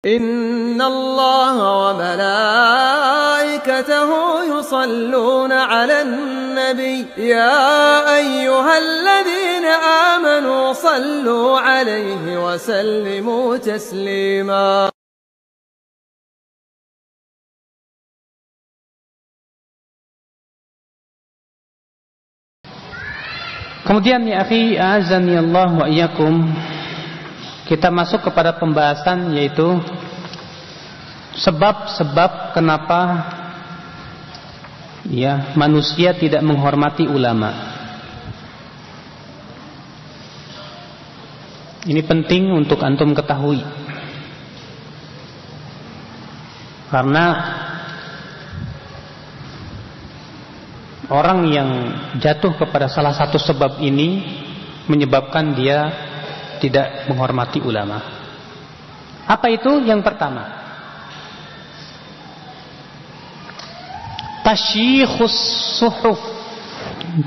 إن الله وملائكته يصلون على النبي يا أيها الذين آمنوا صلوا عليه وسلموا تسليما. Kemudian ya akhi, a'azzani Allah wa iyyakum, kita masuk kepada pembahasan yaitu sebab-sebab kenapa ya manusia tidak menghormati ulama. Ini penting untuk antum ketahui. Karena orang yang jatuh kepada salah satu sebab ini menyebabkan dia tidak menghormati ulama. Apa itu? Yang pertama, tasyikhus suhuf.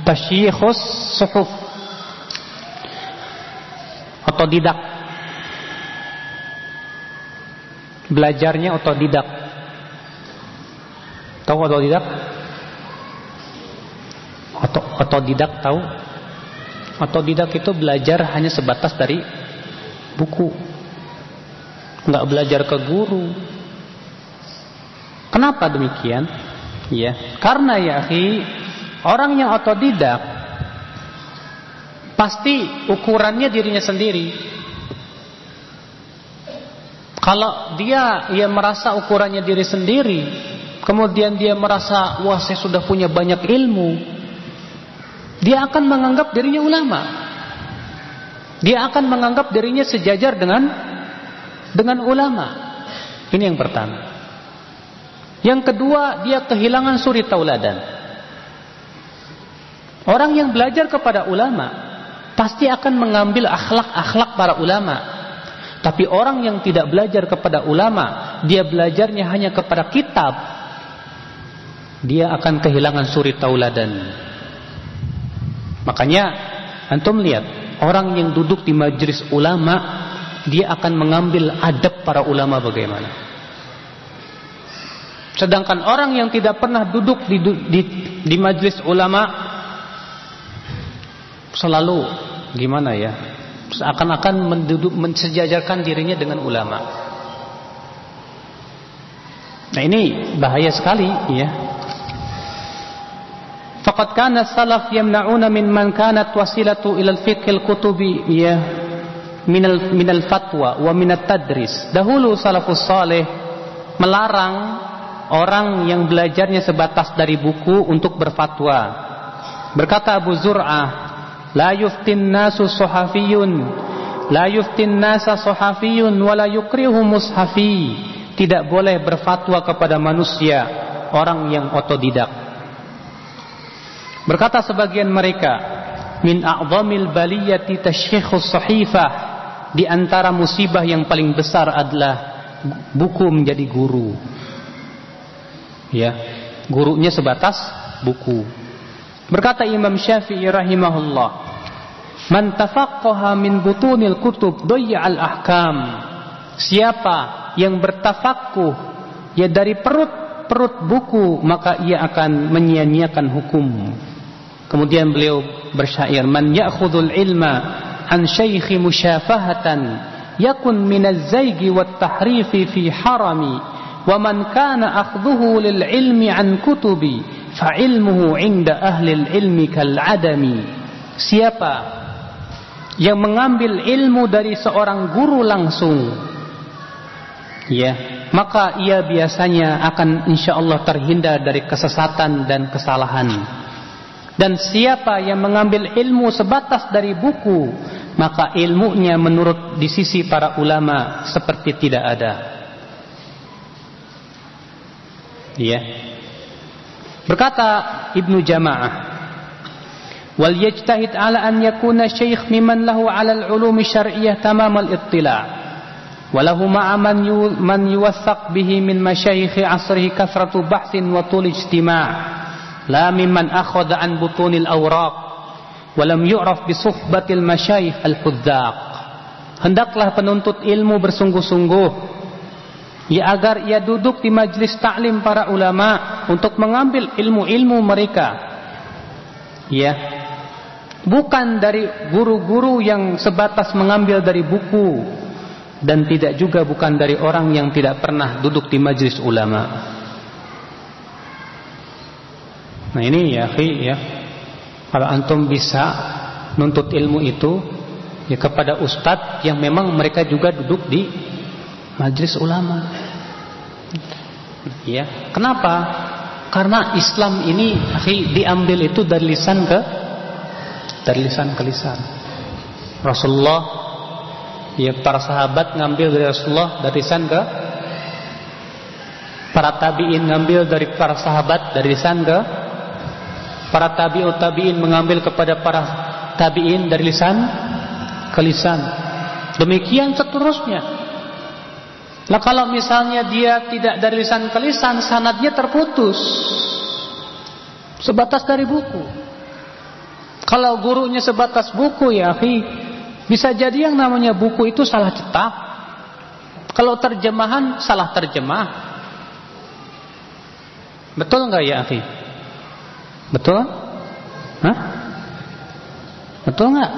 Tasyikhus suhuf, otodidak. Belajarnya otodidak. Tahu otodidak? Otodidak tahu? Otodidak itu belajar hanya sebatas dari buku, nggak belajar ke guru. Kenapa demikian? Ya, karena ya akhi, orang yang otodidak pasti ukurannya dirinya sendiri. Kalau dia merasa ukurannya diri sendiri, kemudian dia merasa, wah saya sudah punya banyak ilmu, dia akan menganggap dirinya ulama. Dia akan menganggap dirinya sejajar dengan ulama. Ini yang pertama. Yang kedua, dia kehilangan suri tauladan. Orang yang belajar kepada ulama pasti akan mengambil akhlak-akhlak para ulama. Tapi orang yang tidak belajar kepada ulama, dia belajarnya hanya kepada kitab, dia akan kehilangan suri tauladan. Makanya antum lihat, orang yang duduk di majelis ulama, dia akan mengambil adab para ulama bagaimana. Sedangkan orang yang tidak pernah duduk di majelis ulama, selalu gimana ya, seakan-akan mensejajarkan dirinya dengan ulama. Nah ini bahaya sekali ya. Faqad kana salaf yamna'una mimman kanat wasilatu ila al-fiqh al-kutubi ya min al-fatwa wa min at-tadris. Dahulu salafus saleh melarang orang yang belajarnya sebatas dari buku untuk berfatwa. Berkata Abu Zur'ah, la yuftin nasu suhafiyun, la yuftin nasa suhafiyun wa la yukrihu mushafi. Tidak boleh berfatwa kepada manusia orang yang otodidak. Berkata sebagian mereka, min a'zamil baliyati tasyikhus sahifah, di antara musibah yang paling besar adalah buku menjadi guru. Ya, gurunya sebatas buku. Berkata Imam Syafi'i rahimahullah, man tafaqqaha min butunil kutub dayya'al ahkam. Siapa yang bertafaqquh ya dari perut buku, maka ia akan menyia-nyiakan hukum. Kemudian beliau bersyair, man ya'khudul ilma an syaikhi musyafahatan yakun minaz zaigi wat tahrifi fi harami, wa man kana akhdhuhu lil ilmi an kutubi fa ilmuhu 'inda ahli ilmi kal adami. Siapa yang mengambil ilmu dari seorang guru langsung, ya, maka ia biasanya akan insyaallah terhindar dari kesesatan dan kesalahan. Dan siapa yang mengambil ilmu sebatas dari buku, maka ilmunya menurut di sisi para ulama seperti tidak ada. Ya. Berkata Ibnu Jama'ah, wal yajtahid ala an yakuna syekh mimman lahu ala al-ulum syar'iyyah tamam al-ittila'. Walahu ma'a man yuwathaq bihi min masyayikh asrihi kathratu bahsin wa tul ijtima'. La mimman akhadha an butunil awraq wa lam yu'raf bi suhbatil masyayikh al-hudzaq. Hendaklah penuntut ilmu bersungguh-sungguh ya agar ia duduk di majlis taklim para ulama untuk mengambil ilmu-ilmu mereka, ya, bukan dari guru-guru yang sebatas mengambil dari buku, dan tidak juga bukan dari orang yang tidak pernah duduk di majlis ulama. Nah ini ya, ya, kalau antum bisa nuntut ilmu itu ya kepada ustadz yang memang mereka juga duduk di majlis ulama. Ya, kenapa? Karena Islam ini diambil itu dari lisan ke lisan. Rasulullah, ya, para sahabat ngambil dari Rasulullah dari lisan ke, para tabi'in ngambil dari para sahabat dari lisan ke, para tabi'in mengambil kepada para tabi'in dari lisan ke lisan. Demikian seterusnya. Nah kalau misalnya dia tidak dari lisan ke lisan, sanadnya terputus, sebatas dari buku. Kalau gurunya sebatas buku, ya akhi, bisa jadi yang namanya buku itu salah cetak. Kalau terjemahan salah terjemah. Betul enggak ya akhi? Betul? Hah? Betul enggak?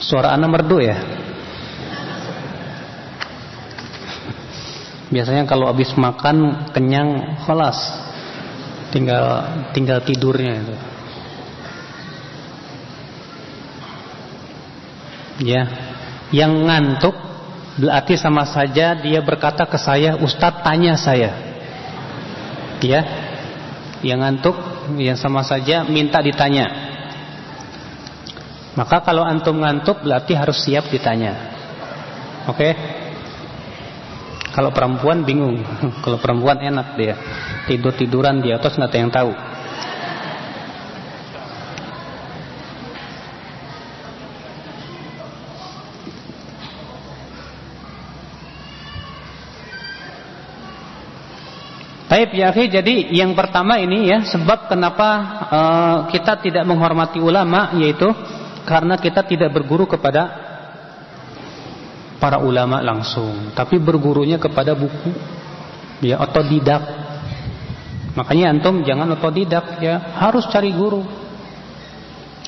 Suara anak merdu ya. Biasanya kalau habis makan kenyang, khalas, tinggal tidurnya itu. Ya, yang ngantuk berarti sama saja dia berkata ke saya, Ustadz tanya saya. Ya, yang ngantuk yang sama saja minta ditanya. Maka kalau antum ngantuk berarti harus siap ditanya. Oke? Kalau perempuan bingung. Kalau perempuan enak dia, tidur-tiduran di atas nggak ada yang tahu. Baik ya akhi, jadi yang pertama ini ya, sebab kenapa kita tidak menghormati ulama, yaitu karena kita tidak berguru kepada para ulama langsung, tapi bergurunya kepada buku, ya, otodidak. Makanya antum jangan otodidak, ya, harus cari guru,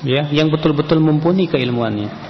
ya, yang betul-betul mumpuni keilmuannya.